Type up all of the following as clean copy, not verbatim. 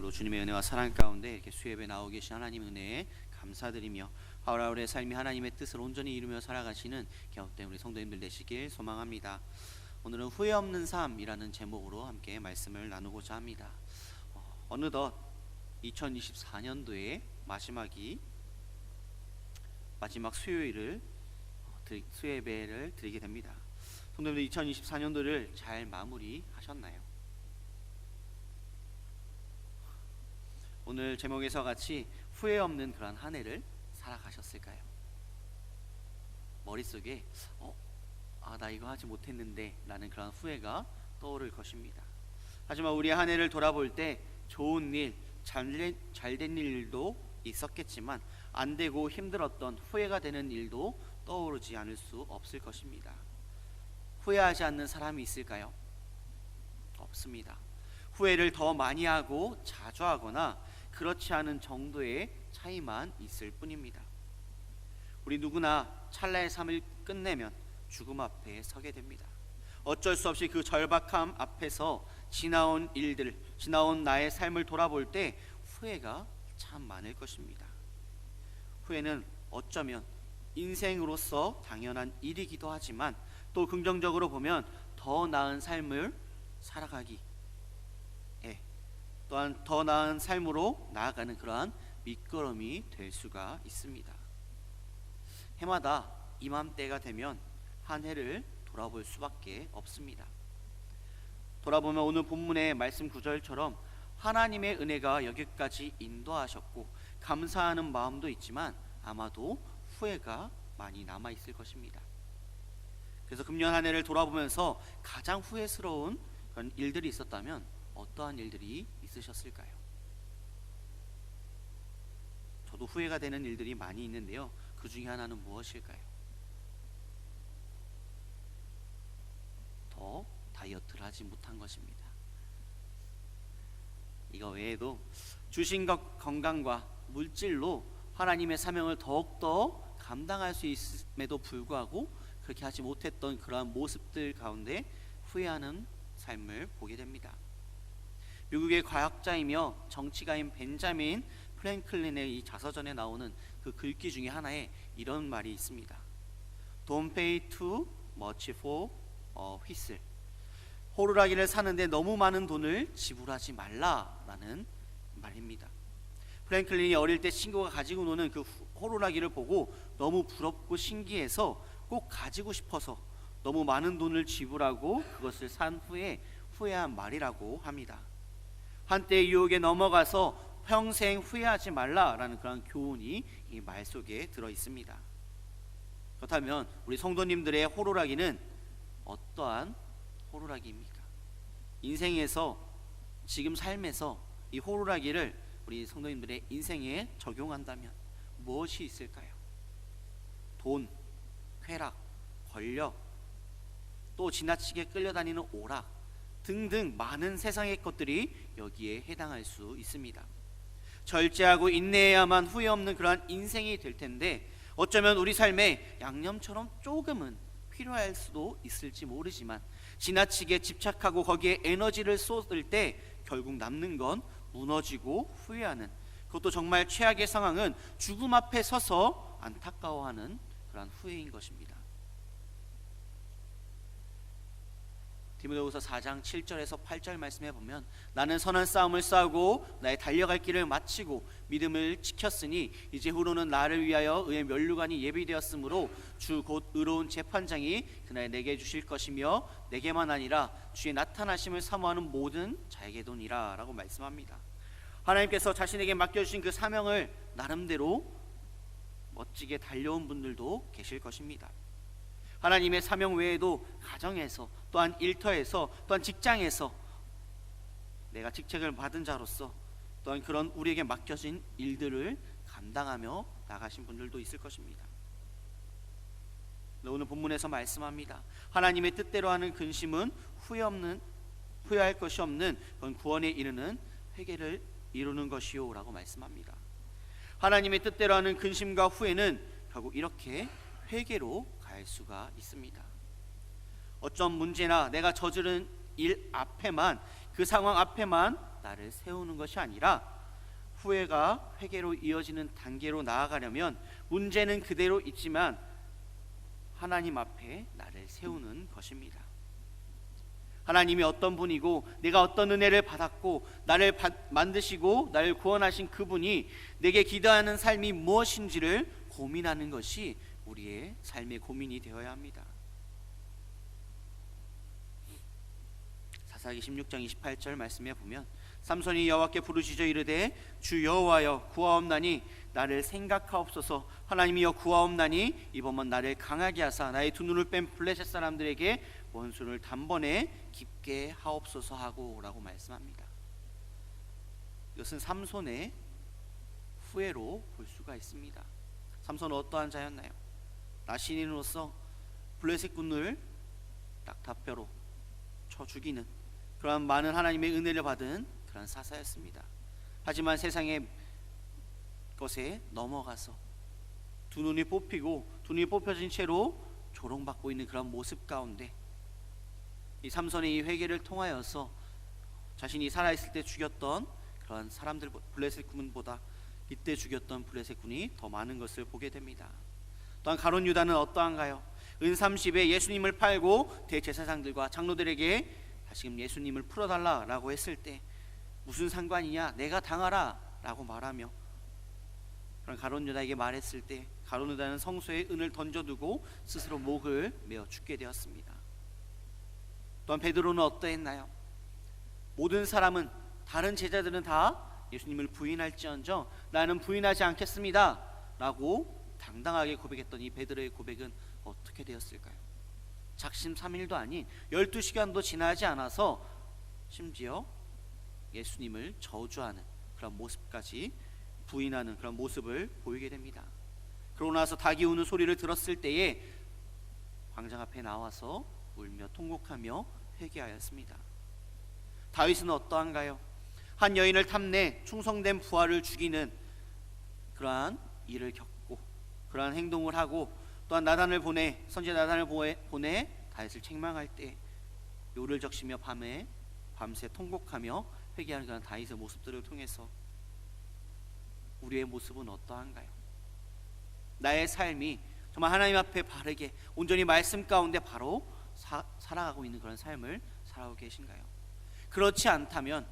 오늘도 주님의 은혜와 사랑 가운데 이렇게 수협에 나오 계신 하나님 은혜에 감사드리며 하루하루의 삶이 하나님의 뜻을 온전히 이루며 살아가시는 격된 우리 성도님들 되시길 소망합니다. 오늘은 후회 없는 삶이라는 제목으로 함께 말씀을 나누고자 합니다. 어느덧 2024년도의 마지막 수요일을 수예배를 드리게 됩니다. 성도님들 2024년도를 잘 마무리하셨나요? 오늘 제목에서 같이 후회 없는 그런 한 해를 살아가셨을까요? 머릿속에 나 이거 하지 못했는데 라는 그런 후회가 떠오를 것입니다. 하지만 우리 한 해를 돌아볼 때 좋은 일, 잘된 일도 있었겠지만 안 되고 힘들었던 후회가 되는 일도 떠오르지 않을 수 없을 것입니다. 후회하지 않는 사람이 있을까요? 없습니다. 후회를 더 많이 하고 자주 하거나 그렇지 않은 정도의 차이만 있을 뿐입니다. 우리 누구나 찰나의 삶을 끝내면 죽음 앞에 서게 됩니다. 어쩔 수 없이 그 절박함 앞에서 지나온 일들, 지나온 나의 삶을 돌아볼 때 후회가 참 많을 것입니다. 후회는 어쩌면 인생으로서 당연한 일이기도 하지만 또 긍정적으로 보면 더 나은 삶을 살아가기, 또한 더 나은 삶으로 나아가는 그러한 밑거름이 될 수가 있습니다. 해마다 이맘때가 되면 한 해를 돌아볼 수밖에 없습니다. 돌아보면 오늘 본문의 말씀 구절처럼 하나님의 은혜가 여기까지 인도하셨고 감사하는 마음도 있지만 아마도 후회가 많이 남아있을 것입니다. 그래서 금년 한 해를 돌아보면서 가장 후회스러운 그런 일들이 있었다면 어떠한 일들이 있으셨을까요? 저도 후회가 되는 일들이 많이 있는데요. 그 중에 하나는 무엇일까요? 더 다이어트를 하지 못한 것입니다. 이거 외에도 주신 것 건강과 물질로 하나님의 사명을 더욱더 감당할 수 있음에도 불구하고 그렇게 하지 못했던 그러한 모습들 가운데 후회하는 삶을 보게 됩니다. 미국의 과학자이며 정치가인 벤자민 프랭클린의 이 자서전에 나오는 그 글귀 중에 하나에 이런 말이 있습니다. Don't pay too much for a whistle. 호루라기를 사는데 너무 많은 돈을 지불하지 말라라는 말입니다. 프랭클린이 어릴 때 친구가 가지고 노는 그 호루라기를 보고 너무 부럽고 신기해서 꼭 가지고 싶어서 너무 많은 돈을 지불하고 그것을 산 후에 후회한 말이라고 합니다. 한때 유혹에 넘어가서 평생 후회하지 말라라는 그런 교훈이 이 말 속에 들어 있습니다. 그렇다면 우리 성도님들의 호루라기는 어떠한 호루라기입니까? 인생에서 지금 삶에서 이 호루라기를 우리 성도님들의 인생에 적용한다면 무엇이 있을까요? 돈, 쾌락, 권력, 또 지나치게 끌려다니는 오락 등등 많은 세상의 것들이 여기에 해당할 수 있습니다. 절제하고 인내해야만 후회 없는 그러한 인생이 될 텐데 어쩌면 우리 삶에 양념처럼 조금은 필요할 수도 있을지 모르지만 지나치게 집착하고 거기에 에너지를 쏟을 때 결국 남는 건 무너지고 후회하는, 그것도 정말 최악의 상황은 죽음 앞에 서서 안타까워하는 그러한 후회인 것입니다. 디모데후서 4장 7절에서 8절 말씀해 보면 나는 선한 싸움을 싸우고 나의 달려갈 길을 마치고 믿음을 지켰으니 이제 후로는 나를 위하여 의의 면류관이 예비되었으므로 주 곧 의로운 재판장이 그날 내게 주실 것이며 내게만 아니라 주의 나타나심을 사모하는 모든 자에게도니라 라고 말씀합니다. 하나님께서 자신에게 맡겨주신 그 사명을 나름대로 멋지게 달려온 분들도 계실 것입니다. 하나님의 사명 외에도 가정에서 또한 일터에서 또한 직장에서 내가 직책을 받은 자로서 또한 그런 우리에게 맡겨진 일들을 감당하며 나가신 분들도 있을 것입니다. 오늘 본문에서 말씀합니다. 하나님의 뜻대로 하는 근심은 후회할 것이 없는 그런 구원에 이르는 회개를 이루는 것이요 라고 말씀합니다. 하나님의 뜻대로 하는 근심과 후회는 결국 이렇게 회개로 갈 수가 있습니다. 어떤 문제나 내가 저지른 일 앞에만 그 상황 앞에만 나를 세우는 것이 아니라 후회가 회개로 이어지는 단계로 나아가려면 문제는 그대로 있지만 하나님 앞에 나를 세우는 것입니다. 하나님이 어떤 분이고 내가 어떤 은혜를 받았고 나를 만드시고 나를 구원하신 그분이 내게 기도하는 삶이 무엇인지를 고민하는 것이 우리의 삶의 고민이 되어야 합니다. 사사기 16장 28절 말씀에 보면 삼손이 여호와께 부르짖어 이르되 주 여호와여 구하옵나니 나를 생각하옵소서. 하나님이여 구하옵나니 이번만 나를 강하게 하사 나의 두 눈을 뺀 블레셋 사람들에게 원수를 단번에 깊게 하옵소서 하고 라고 말씀합니다. 이것은 삼손의 후회로 볼 수가 있습니다. 삼손은 어떠한 자였나요? 나신인으로서 블레셋 군을 낙타뼈로 쳐 죽이는 그러한 많은 하나님의 은혜를 받은 그런 사사였습니다. 하지만 세상의 것에 넘어가서 두 눈이 뽑혀진 채로 조롱받고 있는 그런 모습 가운데 이 삼손의 이 회개를 통하여서 자신이 살아있을 때 죽였던 그런 사람들, 블레셋 군보다 이때 죽였던 블레셋 군이 더 많은 것을 보게 됩니다. 또한 가룟 유다는 어떠한가요? 은 30에 예수님을 팔고 대제사장들과 장로들에게 다시금 예수님을 풀어달라라고 했을 때 무슨 상관이냐, 내가 당하라 라고 말하며 그런 가룟 유다에게 말했을 때 가룟 유다는 성소에 은을 던져두고 스스로 목을 메어 죽게 되었습니다. 또한 베드로는 어떠했나요? 모든 사람은, 다른 제자들은 다 예수님을 부인할지언정 나는 부인하지 않겠습니다 라고 당당하게 고백했던 이 베드로의 고백은 어떻게 되었을까요? 작심 3일도 아닌 12시간도 지나지 않아서 심지어 예수님을 저주하는 그런 모습까지 부인하는 그런 모습을 보이게 됩니다. 그러고 나서 닭이 우는 소리를 들었을 때에 광장 앞에 나와서 울며 통곡하며 회개하였습니다. 다윗은 어떠한가요? 한 여인을 탐내 충성된 부하를 죽이는 그러한 일을 겪고 그러한 행동을 하고 또한 나단을 보내, 선지자 나단을 보내 다윗을 책망할 때 요를 적시며 밤새 통곡하며 회개하는 그런 다윗의 모습들을 통해서 우리의 모습은 어떠한가요? 나의 삶이 정말 하나님 앞에 바르게 온전히 말씀 가운데 바로 살아가고 있는 그런 삶을 살아오고 계신가요? 그렇지 않다면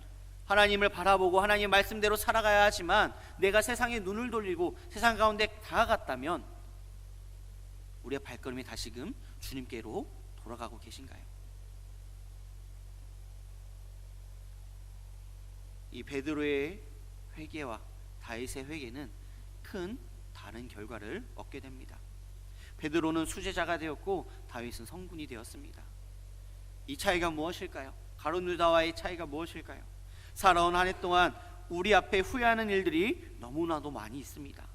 하나님을 바라보고 하나님 말씀대로 살아가야 하지만 내가 세상에 눈을 돌리고 세상 가운데 다가갔다면 우리의 발걸음이 다시금 주님께로 돌아가고 계신가요? 이 베드로의 회개와 다윗의 회개는 큰 다른 결과를 얻게 됩니다. 베드로는 수제자가 되었고 다윗은 성군이 되었습니다. 이 차이가 무엇일까요? 가룟 유다와의 차이가 무엇일까요? 살아온 한 해 동안 우리 앞에 후회하는 일들이 너무나도 많이 있습니다.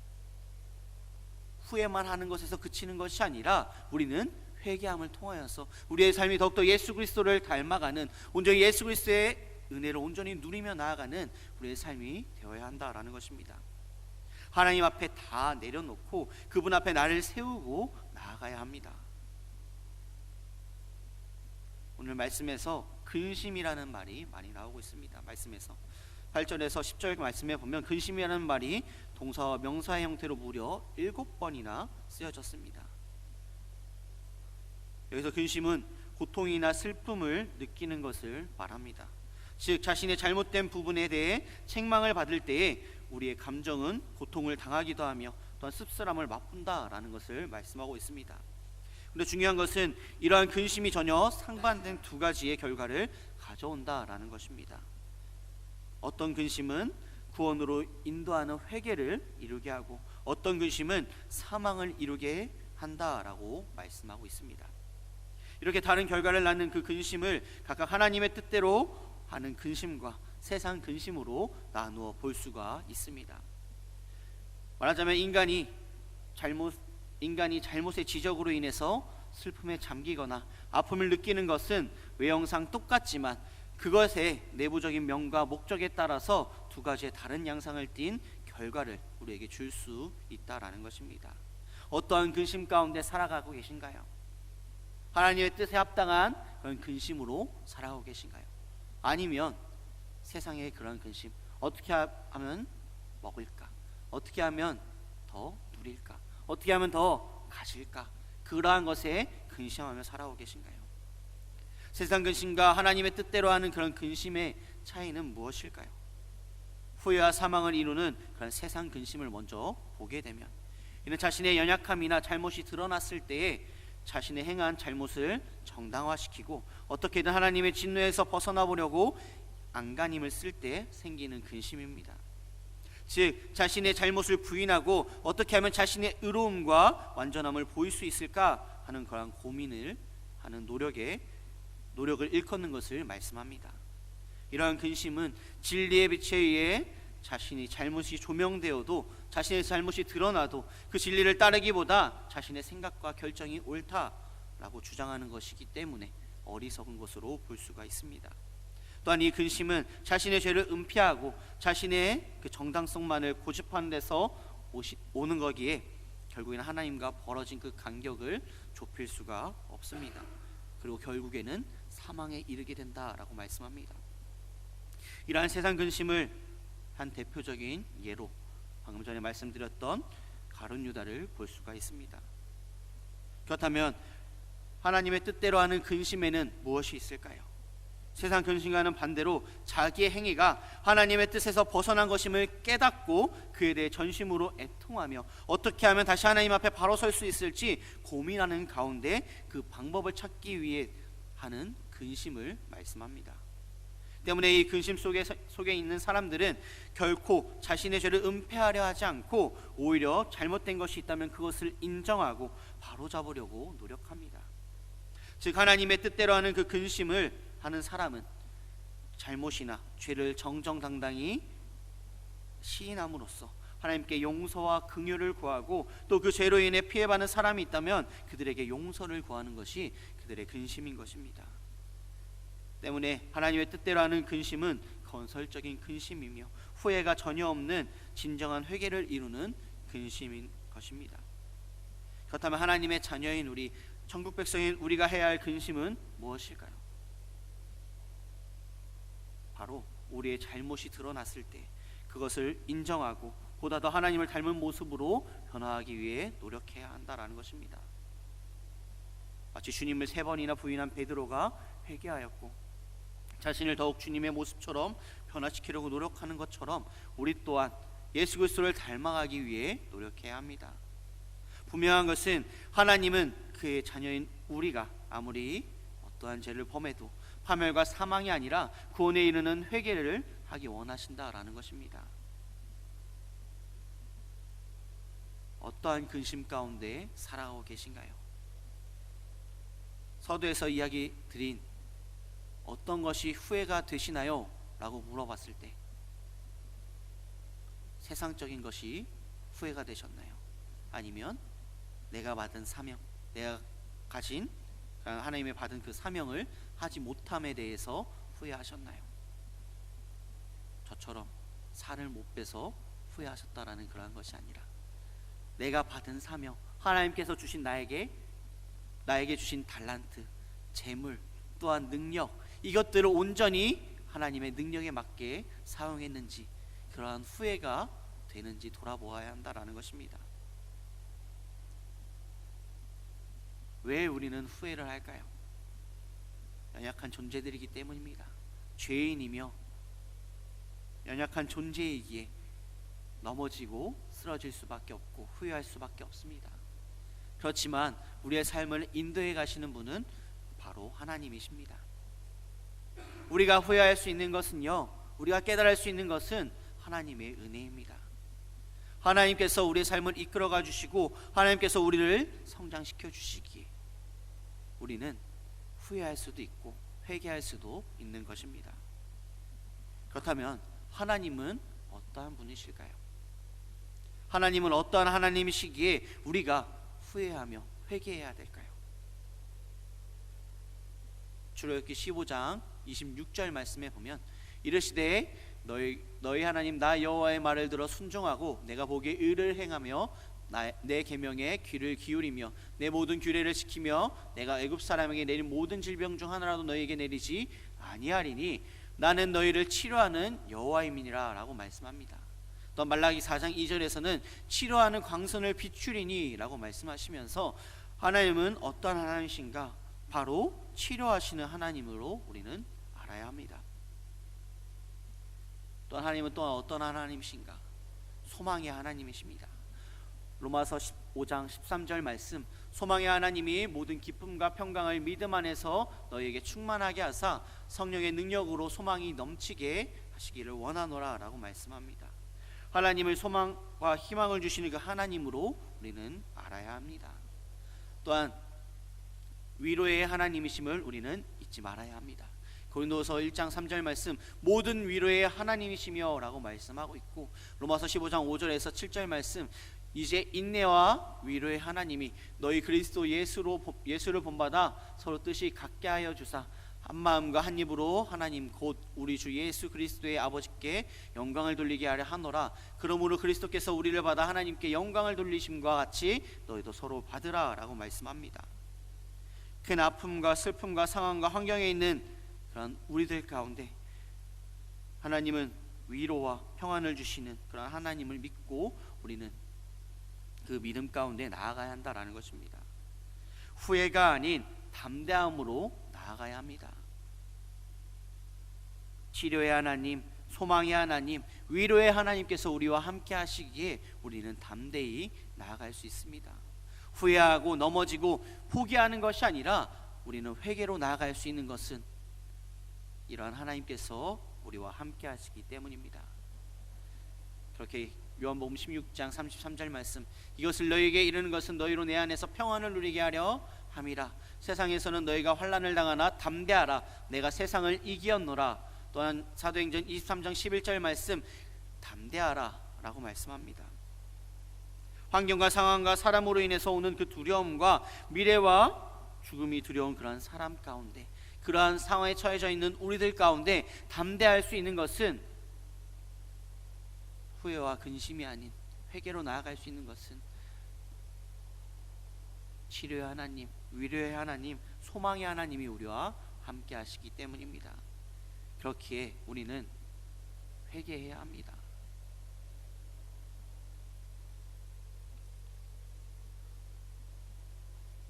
후회만 하는 것에서 그치는 것이 아니라 우리는 회개함을 통하여서 우리의 삶이 더욱더 예수 그리스도를 닮아가는, 온전히 예수 그리스도의 은혜를 온전히 누리며 나아가는 우리의 삶이 되어야 한다라는 것입니다. 하나님 앞에 다 내려놓고 그분 앞에 나를 세우고 나아가야 합니다. 오늘 말씀에서 근심이라는 말이 많이 나오고 있습니다. 말씀에서 8절에서 10절 말씀에 보면 근심이라는 말이 동사와 명사의 형태로 무려 7번이나 쓰여졌습니다. 여기서 근심은 고통이나 슬픔을 느끼는 것을 말합니다. 즉 자신의 잘못된 부분에 대해 책망을 받을 때에 우리의 감정은 고통을 당하기도 하며 또한 씁쓸함을 맛본다라는 것을 말씀하고 있습니다. 그런데 중요한 것은 이러한 근심이 전혀 상반된 두 가지의 결과를 가져온다라는 것입니다. 어떤 근심은 구원으로 인도하는 회개를 이루게 하고 어떤 근심은 사망을 이루게 한다라고 말씀하고 있습니다. 이렇게 다른 결과를 낳는 그 근심을 각각 하나님의 뜻대로 하는 근심과 세상 근심으로 나누어 볼 수가 있습니다. 말하자면 인간이 잘못의 지적으로 인해서 슬픔에 잠기거나 아픔을 느끼는 것은 외형상 똑같지만 그것의 내부적인 명과 목적에 따라서 두 가지의 다른 양상을 띤 결과를 우리에게 줄 수 있다라는 것입니다. 어떠한 근심 가운데 살아가고 계신가요? 하나님의 뜻에 합당한 그런 근심으로 살아가고 계신가요? 아니면 세상의 그런 근심, 어떻게 하면 먹을까? 어떻게 하면 더 누릴까? 어떻게 하면 더 가질까? 그러한 것에 근심하며 살아오고 계신가요? 세상 근심과 하나님의 뜻대로 하는 그런 근심의 차이는 무엇일까요? 후회와 사망을 이루는 그런 세상 근심을 먼저 보게 되면, 이는 자신의 연약함이나 잘못이 드러났을 때에 자신의 행한 잘못을 정당화시키고 어떻게든 하나님의 진노에서 벗어나 보려고 안간힘을 쓸 때 생기는 근심입니다. 즉, 자신의 잘못을 부인하고 어떻게 하면 자신의 의로움과 완전함을 보일 수 있을까 하는 그런 고민을 하는 노력을 일컫는 것을 말씀합니다. 이러한 근심은 진리의 빛에 의해 자신이 잘못이 조명되어도, 자신의 잘못이 드러나도 그 진리를 따르기보다 자신의 생각과 결정이 옳다라고 주장하는 것이기 때문에 어리석은 것으로 볼 수가 있습니다. 또한 이 근심은 자신의 죄를 은폐하고 자신의 그 정당성만을 고집하는 데서 오는 거기에 결국에는 하나님과 벌어진 그 간격을 좁힐 수가 없습니다. 그리고 결국에는 사망에 이르게 된다라고 말씀합니다. 이러한 세상 근심을 한 대표적인 예로 방금 전에 말씀드렸던 가룟 유다를 볼 수가 있습니다. 그렇다면 하나님의 뜻대로 하는 근심에는 무엇이 있을까요? 세상 근심과는 반대로 자기의 행위가 하나님의 뜻에서 벗어난 것임을 깨닫고 그에 대해 전심으로 애통하며 어떻게 하면 다시 하나님 앞에 바로 설 수 있을지 고민하는 가운데 그 방법을 찾기 위해 하는 근심을 말씀합니다. 때문에 이 근심 속에 있는 사람들은 결코 자신의 죄를 은폐하려 하지 않고 오히려 잘못된 것이 있다면 그것을 인정하고 바로잡으려고 노력합니다. 즉, 하나님의 뜻대로 하는 그 근심을 하는 사람은 잘못이나 죄를 정정당당히 시인함으로써 하나님께 용서와 긍휼을 구하고 또 그 죄로 인해 피해받는 사람이 있다면 그들에게 용서를 구하는 것이 그들의 근심인 것입니다. 때문에 하나님의 뜻대로 하는 근심은 건설적인 근심이며 후회가 전혀 없는 진정한 회개를 이루는 근심인 것입니다. 그렇다면 하나님의 자녀인 우리, 천국 백성인 우리가 해야 할 근심은 무엇일까요? 바로 우리의 잘못이 드러났을 때 그것을 인정하고 보다 더 하나님을 닮은 모습으로 변화하기 위해 노력해야 한다라는 것입니다. 마치 주님을 3번이나 부인한 베드로가 회개하였고 자신을 더욱 주님의 모습처럼 변화시키려고 노력하는 것처럼 우리 또한 예수 그리스도를 닮아가기 위해 노력해야 합니다. 분명한 것은 하나님은 그의 자녀인 우리가 아무리 어떠한 죄를 범해도 파멸과 사망이 아니라 구원에 이르는 회개를 하기 원하신다라는 것입니다. 어떠한 근심 가운데 살아가고 계신가요? 서두에서 이야기 드린 어떤 것이 후회가 되시나요? 라고 물어봤을 때 세상적인 것이 후회가 되셨나요? 아니면 내가 받은 사명, 내가 가진 하나님의 받은 그 사명을 하지 못함에 대해서 후회하셨나요? 저처럼 살을 못 빼서 후회하셨다라는 그러한 것이 아니라 내가 받은 사명, 하나님께서 주신 나에게 주신 달란트, 재물, 또한 능력, 이것들을 온전히 하나님의 능력에 맞게 사용했는지 그러한 후회가 되는지 돌아보아야 한다라는 것입니다. 왜 우리는 후회를 할까요? 연약한 존재들이기 때문입니다. 죄인이며 연약한 존재이기에 넘어지고 쓰러질 수밖에 없고 후회할 수밖에 없습니다. 그렇지만 우리의 삶을 인도해 가시는 분은 바로 하나님이십니다. 우리가 후회할 수 있는 것은요, 우리가 깨달을 수 있는 것은 하나님의 은혜입니다. 하나님께서 우리의 삶을 이끌어가 주시고 하나님께서 우리를 성장시켜 주시기에 우리는 후회할 수도 있고 회개할 수도 있는 것입니다. 그렇다면 하나님은 어떠한 분이실까요? 하나님은 어떠한 하나님이시기에 우리가 후회하며 회개해야 될까요? 출애굽기 15장 26절 말씀에 보면 이르시되 너희 하나님 나 여호와의 말을 들어 순종하고 내가 보기에 의를 행하며 내 계명에 귀를 기울이며 내 모든 규례를 지키며 내가 애굽 사람에게 내린 모든 질병 중 하나라도 너희에게 내리지 아니하리니 나는 너희를 치료하는 여호와임이니라 라고 말씀합니다. 또 말라기 4장 2절에서는 치료하는 광선을 비추리니 라고 말씀하시면서 하나님은 어떤 하나님이신가? 바로 치료하시는 하나님으로 우리는 알아야 합니다. 또 하나님은 또한 어떤 하나님이신가? 소망의 하나님이십니다. 로마서 15장 13절 말씀, 소망의 하나님이 모든 기쁨과 평강을 믿음 안에서 너희에게 충만하게 하사 성령의 능력으로 소망이 넘치게 하시기를 원하노라 라고 말씀합니다. 하나님을 소망과 희망을 주시는 그 하나님으로 우리는 알아야 합니다. 또한 위로의 하나님이심을 우리는 잊지 말아야 합니다. 고린도서 1장 3절 말씀, 모든 위로의 하나님이시며 라고 말씀하고 있고, 로마서 15장 5절에서 7절 말씀, 이제 인내와 위로의 하나님이 너희 그리스도 예수를 본받아 서로 뜻이 같게 하여 주사 한 마음과 한 입으로 하나님 곧 우리 주 예수 그리스도의 아버지께 영광을 돌리게 하려 하노라. 그러므로 그리스도께서 우리를 받아 하나님께 영광을 돌리심과 같이 너희도 서로 받으라 라고 말씀합니다. 큰 아픔과 슬픔과 상황과 환경에 있는 그런 우리들 가운데 하나님은 위로와 평안을 주시는 그런 하나님을 믿고 우리는 그 믿음 가운데 나아가야 한다라는 것입니다. 후회가 아닌 담대함으로 나아가야 합니다. 치료의 하나님, 소망의 하나님, 위로의 하나님께서 우리와 함께 하시기에 우리는 담대히 나아갈 수 있습니다. 후회하고 넘어지고 포기하는 것이 아니라 우리는 회개로 나아갈 수 있는 것은 이러한 하나님께서 우리와 함께 하시기 때문입니다. 그렇게 요한복음 16장 33절 말씀, 이것을 너희에게 이르는 것은 너희로 내 안에서 평안을 누리게 하려 함이라. 세상에서는 너희가 환난을 당하나 담대하라. 내가 세상을 이기었노라. 또한 사도행전 23장 11절 말씀, 담대하라 라고 말씀합니다. 환경과 상황과 사람으로 인해서 오는 그 두려움과 미래와 죽음이 두려운 그러한 사람 가운데, 그러한 상황에 처해져 있는 우리들 가운데 담대할 수 있는 것은 후회와 근심이 아닌 회개로 나아갈 수 있는 것은 치료의 하나님, 위로의 하나님, 소망의 하나님이 우리와 함께 하시기 때문입니다. 그렇기에 우리는 회개해야 합니다.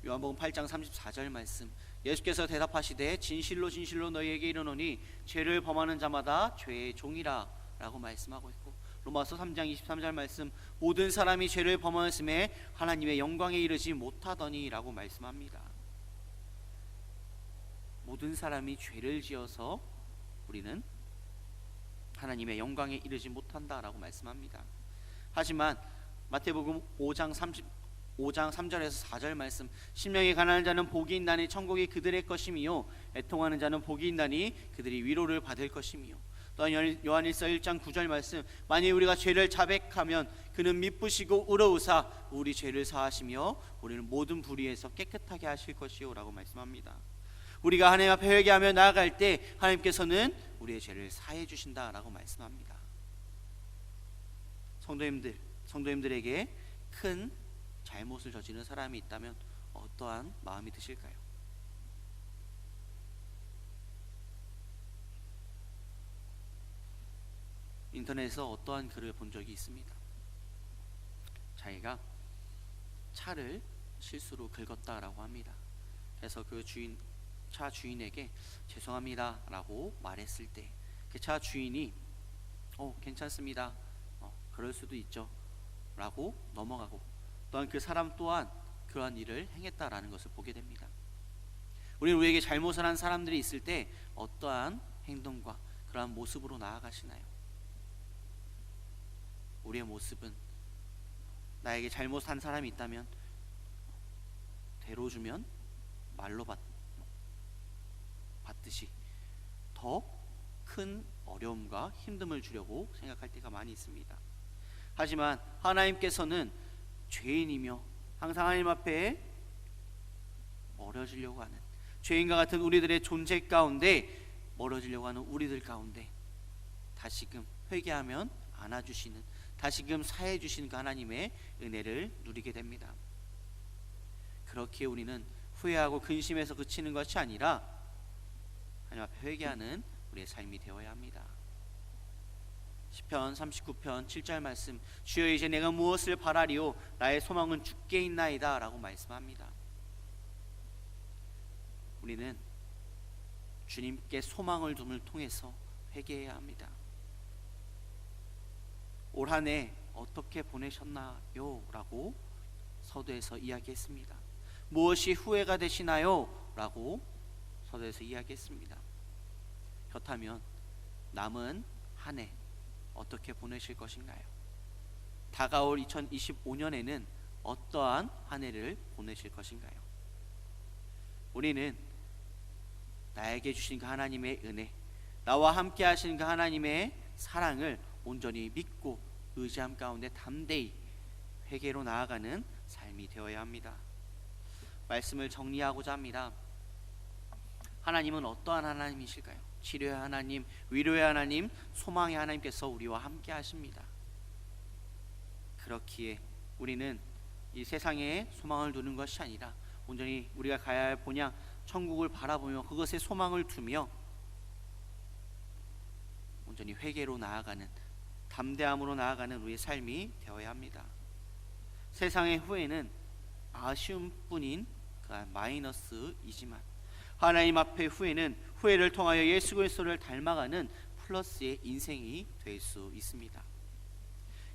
요한복음 8장 34절 말씀, 예수께서 대답하시되 진실로 진실로 너희에게 이르노니 죄를 범하는 자마다 죄의 종이라 라고 말씀하고 있고, 로마서 3장 23절 말씀, 모든 사람이 죄를 범하였음에 하나님의 영광에 이르지 못하더니 라고 말씀합니다. 모든 사람이 죄를 지어서 우리는 하나님의 영광에 이르지 못한다라고 말씀합니다. 하지만 마태복음 5장 3절에서 4절 말씀, 심령이 가난한 자는 복이 있나니 천국이 그들의 것이며 애통하는 자는 복이 있나니 그들이 위로를 받을 것이며, 또한 요한일서 1장 9절 말씀, 만일 우리가 죄를 자백하면 그는 미쁘시고 의로우사 우리 죄를 사하시며 우리는 모든 불의에서 깨끗하게 하실 것이요 라고 말씀합니다. 우리가 하나님 앞에 회개하며 나아갈 때 하나님께서는 우리의 죄를 사해 주신다라고 말씀합니다. 성도님들에게 큰 잘못을 저지른 사람이 있다면 어떠한 마음이 드실까요? 인터넷에서 어떠한 글을 본 적이 있습니다. 자기가 차를 실수로 긁었다라고 합니다. 그래서 그 차 주인에게 죄송합니다 라고 말했을 때 그 차 주인이 괜찮습니다, 그럴 수도 있죠 라고 넘어가고, 또한 그 사람 또한 그러한 일을 행했다라는 것을 보게 됩니다. 우리는 우리에게 잘못을 한 사람들이 있을 때 어떠한 행동과 그러한 모습으로 나아가시나요? 우리의 모습은 나에게 잘못한 사람이 있다면 대로 주면 말로 받듯이 더 큰 어려움과 힘듦을 주려고 생각할 때가 많이 있습니다. 하지만 하나님께서는 죄인이며 항상 하나님 앞에 멀어지려고 하는, 죄인과 같은 우리들의 존재 가운데 멀어지려고 하는 우리들 가운데 다시금 회개하면 안아주시는, 다시금 사해 주시는 그 하나님의 은혜를 누리게 됩니다. 그렇기에 우리는 후회하고 근심해서 그치는 것이 아니라 하나님 앞에 회개하는 우리의 삶이 되어야 합니다. 시편 39편 7절 말씀, 주여 이제 내가 무엇을 바라리요 나의 소망은 주께 있나이다 라고 말씀합니다. 우리는 주님께 소망을 둠을 통해서 회개해야 합니다. 올 한 해 어떻게 보내셨나요? 라고 서두에서 이야기했습니다. 무엇이 후회가 되시나요? 라고 서두에서 이야기했습니다. 그렇다면 남은 한 해 어떻게 보내실 것인가요? 다가올 2025년에는 어떠한 한 해를 보내실 것인가요? 우리는 나에게 주신 그 하나님의 은혜, 나와 함께 하신 그 하나님의 사랑을 온전히 믿고 의지함 가운데 담대히 회개로 나아가는 삶이 되어야 합니다. 말씀을 정리하고자 합니다. 하나님은 어떠한 하나님이실까요? 치료의 하나님, 위로의 하나님, 소망의 하나님께서 우리와 함께 하십니다. 그렇기에 우리는 이 세상에 소망을 두는 것이 아니라 온전히 우리가 가야 할 본향 천국을 바라보며 그것에 소망을 두며 온전히 회개로 나아가는, 담대함으로 나아가는 우리의 삶이 되어야 합니다. 세상의 후회는 아쉬움뿐인 그 마이너스이지만 하나님 앞의 후회는 후회를 통하여 예수 그리스도를 닮아가는 플러스의 인생이 될 수 있습니다.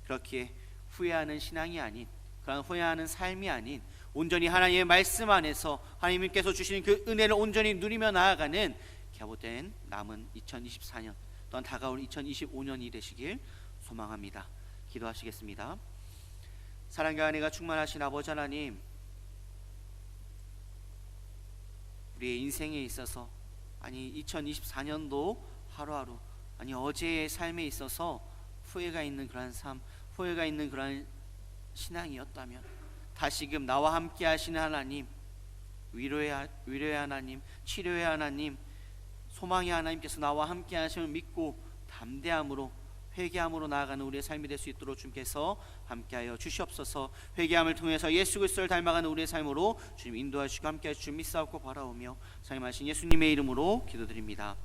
그렇기에 후회하는 신앙이 아닌, 그런 후회하는 삶이 아닌 온전히 하나님의 말씀 안에서 하나님께서 주시는 그 은혜를 온전히 누리며 나아가는 기업된 남은 2024년 또한 다가올 2025년이 되시길 소망합니다. 기도하시겠습니다. 사랑과 은혜가 충만하신 아버지 하나님, 우리의 인생에 있어서 아니 2024년도 하루하루 아니 어제의 삶에 있어서 후회가 있는 그러한 삶, 후회가 있는 그러한 신앙이었다면 다시금 나와 함께 하시는 하나님, 위로의 하나님, 치료의 하나님, 소망의 하나님께서 나와 함께 하심을 믿고 담대함으로 회개함으로 나아가는 우리의 삶이 될 수 있도록 주님께서 함께하여 주시옵소서. 회개함을 통해서 예수 그리스도를 닮아가는 우리의 삶으로 주님 인도하시고 함께하시고 믿사옵고 바라오며 사용하신 예수님의 이름으로 기도드립니다.